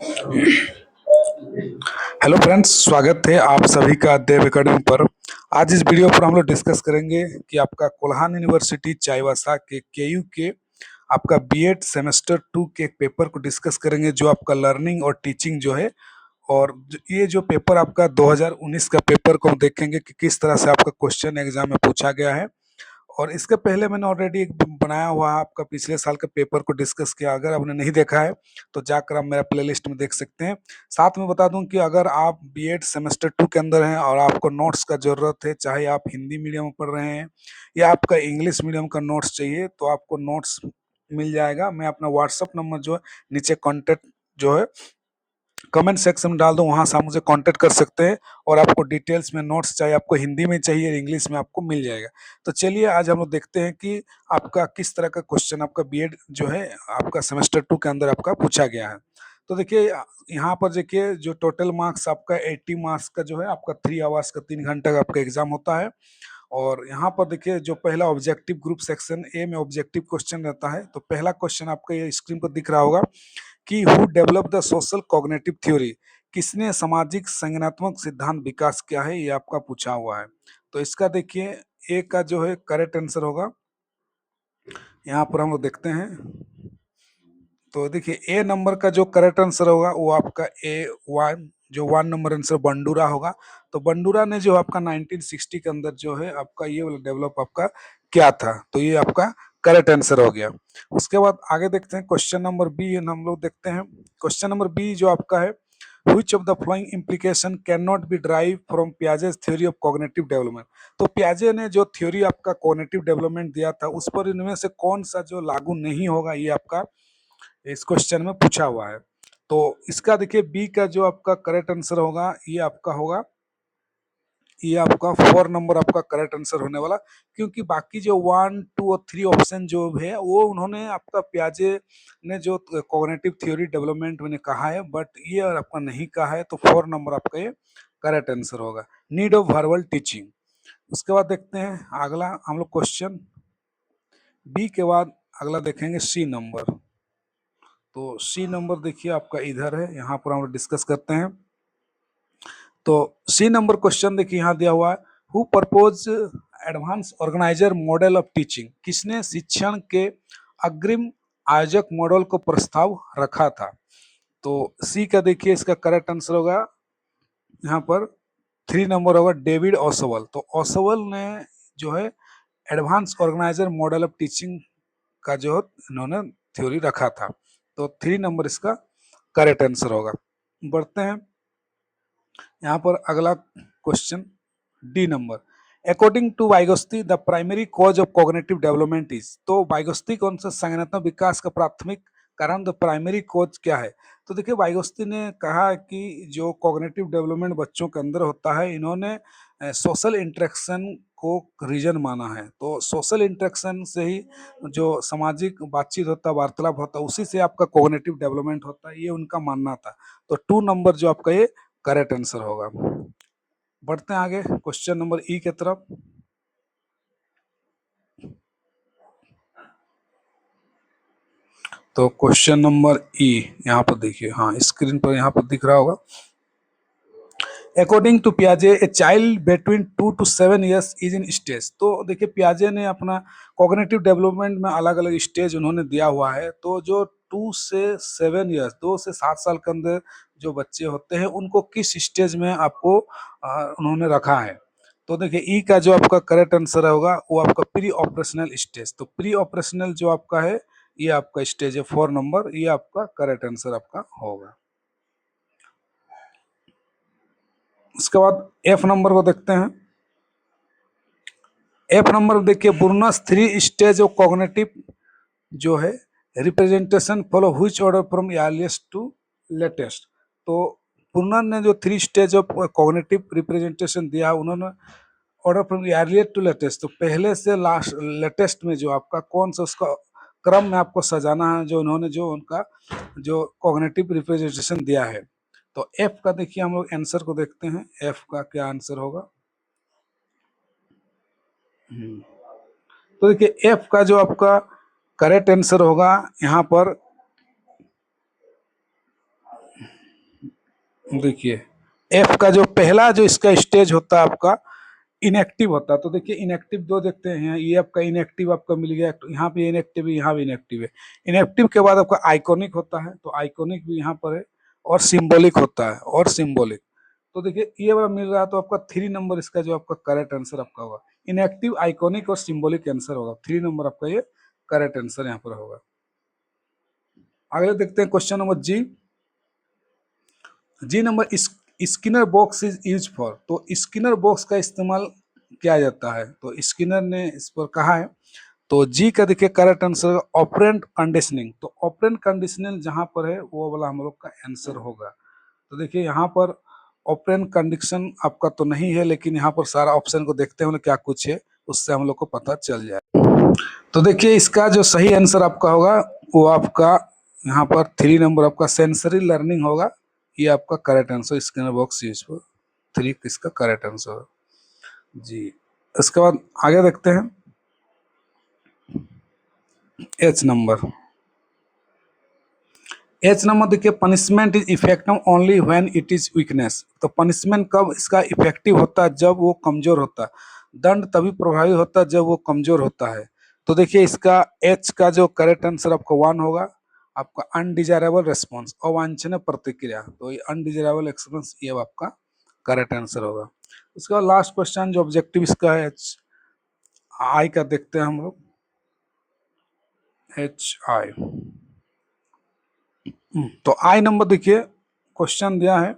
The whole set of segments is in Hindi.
हेलो फ्रेंड्स, स्वागत है आप सभी का देव एकेडमी पर। आज इस वीडियो पर हम लोग डिस्कस करेंगे कि आपका कोल्हान यूनिवर्सिटी चाईबासा के केयू के आपका बीएड सेमेस्टर 2 के एक पेपर को डिस्कस करेंगे, जो आपका लर्निंग और टीचिंग जो है। और ये जो पेपर आपका 2019 का पेपर को हम देखेंगे कि किस तरह से आपका क्वेश्चन एग्जाम में पूछा गया है। और इसके पहले मैंने ऑलरेडी एक बनाया हुआ है, आपका पिछले साल के पेपर को डिस्कस किया। अगर आपने नहीं देखा है तो जाकर आप मेरा प्लेलिस्ट में देख सकते हैं। साथ में बता दूं कि अगर आप बीएड सेमेस्टर 2 के अंदर हैं और आपको नोट्स का ज़रूरत है, चाहे आप हिंदी मीडियम में पढ़ रहे हैं या आपका इंग्लिश मीडियम का नोट्स चाहिए, तो आपको नोट्स मिल जाएगा। मैं अपना व्हाट्सअप नंबर जो है नीचे कॉन्टेक्ट जो है कमेंट सेक्शन में डाल दूं, वहां से आप मुझे कांटेक्ट कर सकते हैं और आपको डिटेल्स में नोट्स चाहिए, आपको हिंदी में चाहिए, इंग्लिश में आपको मिल जाएगा। तो चलिए आज हम लोग देखते हैं कि आपका किस तरह का क्वेश्चन आपका बीएड जो है आपका सेमेस्टर 2 के अंदर आपका पूछा गया है। तो देखिए यहाँ पर देखिए जो टोटल मार्क्स आपका 80 मार्क्स का जो है आपका 3 आवर्स का 3 घंटे का आपका एग्जाम होता है। और यहाँ पर देखिए जो पहला ऑब्जेक्टिव ग्रुप सेक्शन ए में ऑब्जेक्टिव क्वेश्चन रहता है। तो पहला क्वेश्चन आपका ये स्क्रीन पर दिख रहा होगा कि who develop the social cognitive theory, किसने सामाजिक संज्ञानात्मक सिद्धांत विकास किया है, ये आपका पूछा हुआ है। तो इसका देखिए ए का जो है करेक्ट आंसर होगा। यहाँ पर हम लोग देखते हैं, तो देखिए ए नंबर का जो करेक्ट आंसर होगा वो आपका A1, जो 1 नंबर आंसर बंडूरा होगा। तो बंडूरा ने जो आपका 1960 के अंदर जो है आपका ये वाला डेवलप आपका क्या था, तो ये आपका करेक्ट आंसर हो गया। उसके बाद आगे देखते हैं क्वेश्चन नंबर बी, हम लोग देखते हैं क्वेश्चन नंबर बी जो आपका है, which of the following implication cannot be derived from Piaget's theory of cognitive development। तो पियाजे ने जो थ्योरी आपका कॉग्निटिव डेवलपमेंट दिया था उस पर इनमें से कौन सा जो लागू नहीं होगा, ये आपका इस क्वेश्चन में पूछा हुआ है। तो इसका देखिए बी का जो आपका करेक्ट आंसर होगा ये आपका होगा, ये आपका 4 नंबर आपका करेक्ट आंसर होने वाला। क्योंकि बाकी जो 1, 2 और 3 ऑप्शन जो है वो उन्होंने आपका पियाजे ने जो कॉग्निटिव थ्योरी डेवलपमेंट मैंने कहा है, बट ये आपका नहीं कहा है। तो 4 नंबर आपका ये करेक्ट आंसर होगा, नीड ऑफ वर्बल टीचिंग। उसके बाद देखते हैं अगला हम लोग क्वेश्चन बी के बाद अगला देखेंगे सी नंबर। तो सी नंबर देखिए आपका इधर है, यहाँ पर हम लोग डिस्कस करते हैं। तो सी नंबर क्वेश्चन देखिए यहाँ दिया हुआ है, who propose advance organiser model of teaching, किसने शिक्षण के अग्रिम आयोजक मॉडल को प्रस्ताव रखा था। तो सी का देखिए इसका करेक्ट आंसर होगा यहाँ पर 3 नंबर होगा, डेविड ओसवल। तो ओसवल ने जो है advance organiser model of teaching का जो इन्होंने थ्योरी रखा था। तो 3 नंबर इसका करेक्ट आंसर होगा। बढ़ते हैं यहाँ पर अगला question D number, according to Vygotsky the primary cause of cognitive development is. तो वाइगोस्ती कौन सा संज्ञानात्मक विकास का प्राथमिक कारण, द प्राइमरी कॉज क्या है। तो देखिए वाइगोस्ती ने कहा कि जो कॉग्निटिव डेवलपमेंट बच्चों के अंदर होता है, इन्होंने सोशल इंटरेक्शन को रीजन माना है। तो सोशल इंटरेक्शन से ही जो सामाजिक बातचीत होता है, वार्तालाप होता है, उसी से आपका कॉग्निटिव डेवलपमेंट होता है, ये उनका मानना था। तो 2 नंबर जो आपका ये करेक्ट आंसर होगा। बढ़ते हैं आगे क्वेश्चन नंबर ई के तरफ। तो क्वेश्चन नंबर ई यहाँ पर देखिए, हाँ स्क्रीन पर यहाँ पर दिख रहा होगा, अकॉर्डिंग टू पियाजे a child between 2 to 7 years is in stage. तो देखिए पियाजे ने अपना कॉग्निटिव डेवलपमेंट में अलग अलग स्टेज उन्होंने दिया हुआ है। तो जो 2 से 7 years, 2 से 7 साल के अंदर जो बच्चे होते हैं उनको किस स्टेज में आपको उन्होंने रखा है। तो देखिए ई का जो आपका करेक्ट आंसर होगा वो आपका प्री ऑपरेशनल स्टेज। तो प्री ऑपरेशनल जो आपका है ये आपका स्टेज है 4 नंबर, ये आपका करेक्ट आंसर आपका होगा। उसके बाद एफ नंबर को देखते हैं। एफ नंबर देखिए, बुर्नस 3 स्टेज ऑफ कॉग्निटिव जो है representation follow which order from earliest to latest. तो पुर्नन ने जो 3 स्टेज ऑफ कॉग्निटिव रिप्रेजेंटेशन दिया, उन्होंने order from earliest to latest, तो पहले से लास्ट लेटेस्ट में जो आपका कौन सा उसका क्रम में आपको सजाना है, जो उन्होंने जो उनका जो कॉग्निटिव रिप्रेजेंटेशन दिया है। तो एफ का देखिए हम लोग आंसर को देखते हैं, एफ का क्या आंसर होगा। तो देखिए एफ का जो आपका करेक्ट आंसर होगा यहाँ पर देखिए एफ का जो पहला जो इसका स्टेज होता है आपका इनएक्टिव होता है। तो देखिए इनएक्टिव दो देखते हैं, ये आपका इनएक्टिव आपका मिल गया, तो यहाँ पे इनएक्टिव है, यहाँ भी इनएक्टिव है। इनएक्टिव के बाद आपका आइकॉनिक होता है, तो आइकॉनिक भी यहाँ पर है, और सिंबॉलिक होता है, और सिंबॉलिक। तो देखिए ये वाला मिल रहा है, तो आपका 3 नंबर इसका जो आपका करेक्ट आंसर आपका होगा। इनएक्टिव, आइकॉनिक और सिंबॉलिक आंसर होगा, 3 नंबर आपका ये करेक्ट आंसर यहाँ पर होगा। अगले देखते हैं question number G. G number, Skinner box is use for. तो स्किनर बॉक्स का इस्तेमाल किया जाता है, तो स्किनर ने इस पर कहा है। तो जी का देखिए करेक्ट आंसर ऑपरेंट कंडीशनिंग। तो ऑपरेंट कंडीशनिंग जहां पर है वो वाला हम लोग का आंसर होगा। तो देखिए यहाँ पर ऑपरेंट कंडीशन आपका तो नहीं है, लेकिन यहाँ पर सारा ऑप्शन को देखते हैं क्या कुछ है, उससे हम लोग को पता चल जाए। तो देखिए इसका जो सही आंसर आपका होगा वो आपका यहाँ पर 3 नंबर आपका सेंसरी लर्निंग होगा। ये आपका correct answer, scanner box use पर 3 इसका करेक्ट आंसर होगा जी। इसके बाद आगे देखते हैं एच नंबर। एच नंबर देखिए punishment is effective only when it is weakness. तो पनिशमेंट कब इसका इफेक्टिव होता है, जब वो कमजोर होता है। दंड तभी प्रभावी होता है जब वो कमजोर होता है। तो देखिए इसका एच का जो करेक्ट आंसर आपका 1 होगा, आपका अनडिजायरेबल रेस्पॉन्स, अवांछनीय प्रतिक्रिया। तो ये अनडिजायरेबल एक्सपीरियंस ये आपका करेक्ट आंसर होगा। उसके बाद लास्ट क्वेश्चन जो ऑब्जेक्टिव इसका है एच आई का देखते हैं हम लोग। एच आई, तो आई नंबर देखिए क्वेश्चन दिया है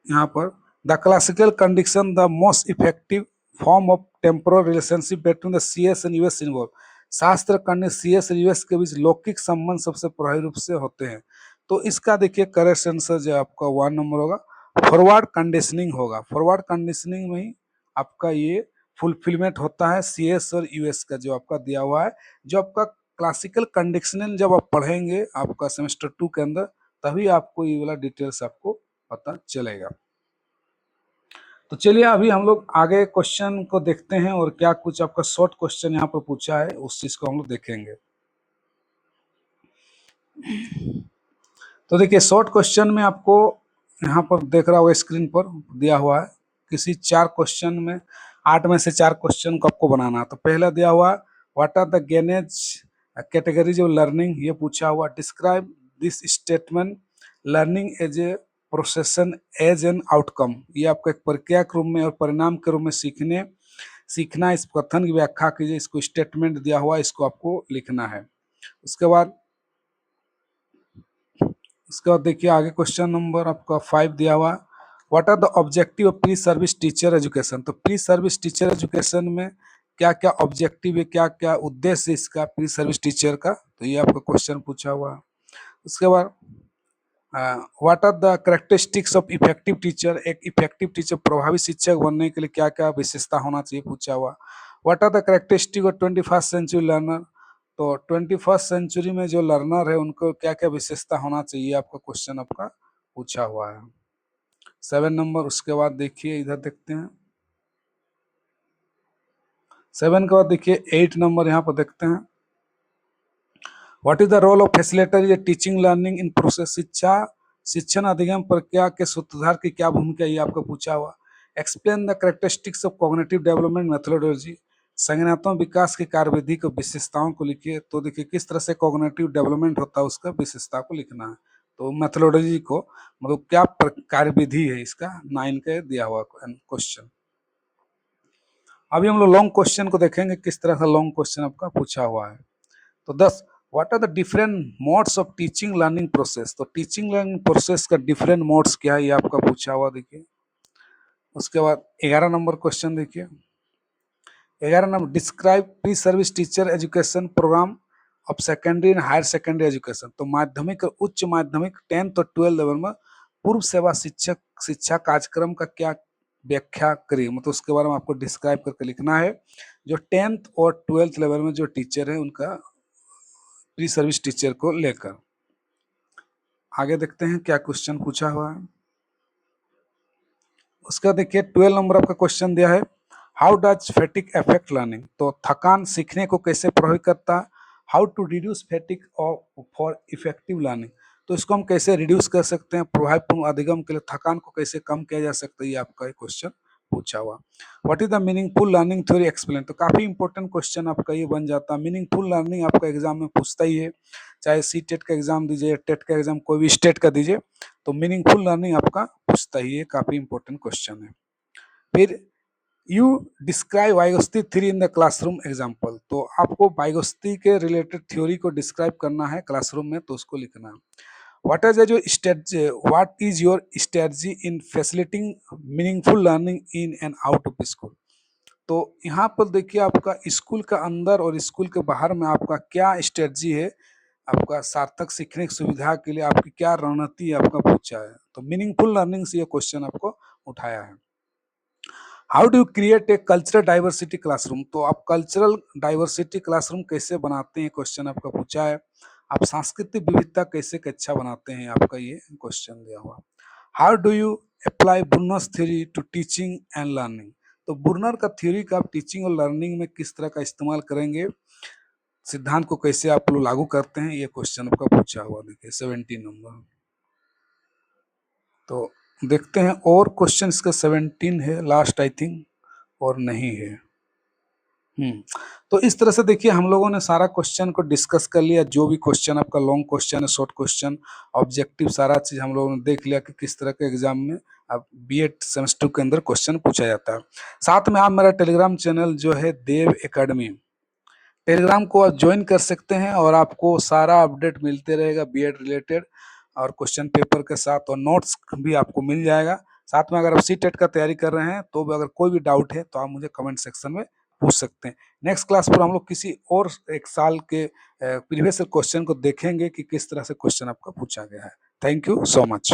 यहाँ पर, the classical condition the most effective form of temporal relationship between the CS and US involve. शास्त्र करने सीएस और यूएस के बीच लौकिक संबंध सबसे प्रभावी रूप से होते हैं। तो इसका देखिए करेक्ट आंसर जो आपका 1 नंबर होगा, फॉरवर्ड कंडीशनिंग होगा। फॉरवर्ड कंडीशनिंग में ही आपका ये फुलफिलमेंट होता है सीएस और यूएस का जो आपका दिया हुआ है। जो आपका क्लासिकल कंडीशनिंग जब आप पढ़ेंगे आपका सेमेस्टर 2 के अंदर, तभी आपको ये वाला डिटेल्स आपको पता चलेगा। तो चलिए अभी हम लोग आगे क्वेश्चन को देखते हैं, और क्या कुछ आपका शॉर्ट क्वेश्चन यहाँ पर पूछा है उस चीज को हम लोग देखेंगे। तो देखिए शॉर्ट क्वेश्चन में आपको यहाँ पर देख रहा होगा स्क्रीन पर दिया हुआ है, किसी 4 क्वेश्चन में 8 में से 4 क्वेश्चन को आपको बनाना है। तो पहला दिया हुआ what are the Gagne's categories of learning, ये पूछा हुआ। Describe this statement learning as a process and as an outcome, ये आपका एक प्रक्रिया के रूप में और परिणाम के रूप में सीखना। इस कथन की व्याख्या कीजिए। इसको स्टेटमेंट दिया हुआ, इसको आपको लिखना है। उसके बाद देखिए आगे क्वेश्चन नंबर आपका 5 दिया हुआ, what are the objective of pre service teacher education. तो प्री सर्विस टीचर एजुकेशन में क्या क्या ऑब्जेक्टिव है, क्या क्या उद्देश्य इसका प्री सर्विस टीचर का, तो ये आपका क्वेश्चन पूछा हुआ है। उसके बाद what are the characteristics of effective teacher, एक इफेक्टिव टीचर प्रभावी शिक्षक बनने के लिए क्या क्या विशेषता होना चाहिए पूछा हुआ। What are the characteristic of 21st century learner, तो 21st सेंचुरी में जो लर्नर है उनको क्या क्या विशेषता होना चाहिए, आपका क्वेश्चन आपका पूछा हुआ है 7 नंबर। उसके बाद देखिए इधर देखते हैं 7 के बाद देखिए 8 नंबर यहाँ पर देखते हैं, what is the role of facilitator in teaching learning in process. शिक्षण अधिगम प्रक्रिया के सूत्रधार की क्या भूमिका है, ये आपको पूछा हुआ। Explain the characteristics of cognitive development methodology, संज्ञानात्मक विकास की कार्यविधि को विशेषताओं को लिखिए। तो देखिए किस तरह से कॉग्निटिव डेवलपमेंट होता है उसका विशेषता को लिखना है। तो मेथोडोलॉजी को मतलब क्या कार्यविधि है इसका, 9 का दिया हुआ क्वेश्चन। अभी हम लोग लॉन्ग क्वेश्चन को देखेंगे, किस तरह का लॉन्ग क्वेश्चन आपका पूछा हुआ है। तो 10, what are the different modes of teaching learning process. तो टीचिंग लर्निंग प्रोसेस का डिफरेंट मोड्स क्या है, ये आपका पूछा हुआ देखिए। उसके बाद 11 नंबर क्वेश्चन देखिए, 11 number, describe pre service teacher education program of secondary and higher secondary education. तो माध्यमिक और उच्च माध्यमिक 10th और 12th लेवल में पूर्व सेवा शिक्षा कार्यक्रम का क्या व्याख्या करिए, मतलब उसके बारे में आपको डिस्क्राइब करके लिखना है। जो 10th और 12th लेवल में जो टीचर है उनका प्री सर्विस टीचर को लेकर। आगे देखते हैं क्या क्वेश्चन पूछा हुआ है। उसका देखिए 12 नंबर आपका क्वेश्चन दिया है, how does fatigue affect learning. तो थकान सीखने को कैसे प्रभावित करता है। How to reduce fatigue for effective learning. तो इसको हम कैसे रिड्यूस कर सकते हैं, प्रभावपूर्ण अधिगम के लिए थकान को कैसे कम किया जा सकता है, ये आपका एक क्वेश्चन पूछा हुआ। What is the meaningful learning theory explain, तो काफी इंपॉर्टेंट क्वेश्चन आपका ये बन जाता है। मीनिंगफुल लर्निंग आपका एग्जाम में पूछता ही है, चाहे सी टेट का एग्जाम दीजिए, टेट का एग्जाम कोई भी स्टेट का दीजिए, तो मीनिंगफुल लर्निंग आपका पूछता ही है, काफी इंपॉर्टेंट क्वेश्चन है। फिर you describe Vygotsky theory in the classroom example, तो आपको वाइगोस्टी के रिलेटेड थ्योरी को डिस्क्राइब करना है क्लासरूम में, तो उसको लिखना है। What is your strategy in facilitating meaningful learning in and out of school, तो यहाँ पर देखिए आपका स्कूल का अंदर और स्कूल के बाहर में आपका क्या स्ट्रेटजी है, आपका सार्थक सीखने की सुविधा के लिए आपकी क्या रणनीति आपका पूछा है, तो मीनिंगफुल लर्निंग से ये क्वेश्चन आपको उठाया है। How do you create a cultural diversity classroom, तो आप कल्चरल डाइवर्सिटी क्लासरूम कैसे बनाते हैं, क्वेश्चन आपका पूछा है। आप सांस्कृतिक विविधता कैसे कक्षा बनाते हैं, आपका ये क्वेश्चन दिया हुआ। How do you apply Bruner's theory to teaching and learning, तो बुर्नर का थ्योरी का आप टीचिंग और लर्निंग में किस तरह का इस्तेमाल करेंगे, सिद्धांत को कैसे आप लोग लागू करते हैं, ये क्वेश्चन आपका पूछा हुआ। देखिए 17 नंबर, तो देखते हैं और क्वेश्चन इसका 17 है लास्ट आई थिंक, और नहीं है। तो इस तरह से देखिए हम लोगों ने सारा क्वेश्चन को डिस्कस कर लिया, जो भी क्वेश्चन आपका लॉन्ग क्वेश्चन है, शॉर्ट क्वेश्चन, ऑब्जेक्टिव, सारा चीज हम लोगों ने देख लिया कि किस तरह के एग्जाम में अब बीएड सेमेस्टर के अंदर क्वेश्चन पूछा जाता है। साथ में आप मेरा टेलीग्राम चैनल जो है देव एकेडमी, टेलीग्राम को आप ज्वाइन कर सकते हैं और आपको सारा अपडेट मिलते रहेगा बीएड रिलेटेड, और क्वेश्चन पेपर के साथ और नोट्स भी आपको मिल जाएगा। साथ में अगर आप सी टेट का तैयारी कर रहे हैं तो भी अगर कोई भी डाउट है तो आप मुझे कमेंट सेक्शन में पूछ सकते हैं। नेक्स्ट क्लास पर हम लोग किसी और एक साल के प्रीवियस क्वेश्चन को देखेंगे कि किस तरह से क्वेश्चन आपका पूछा गया है। Thank you so much.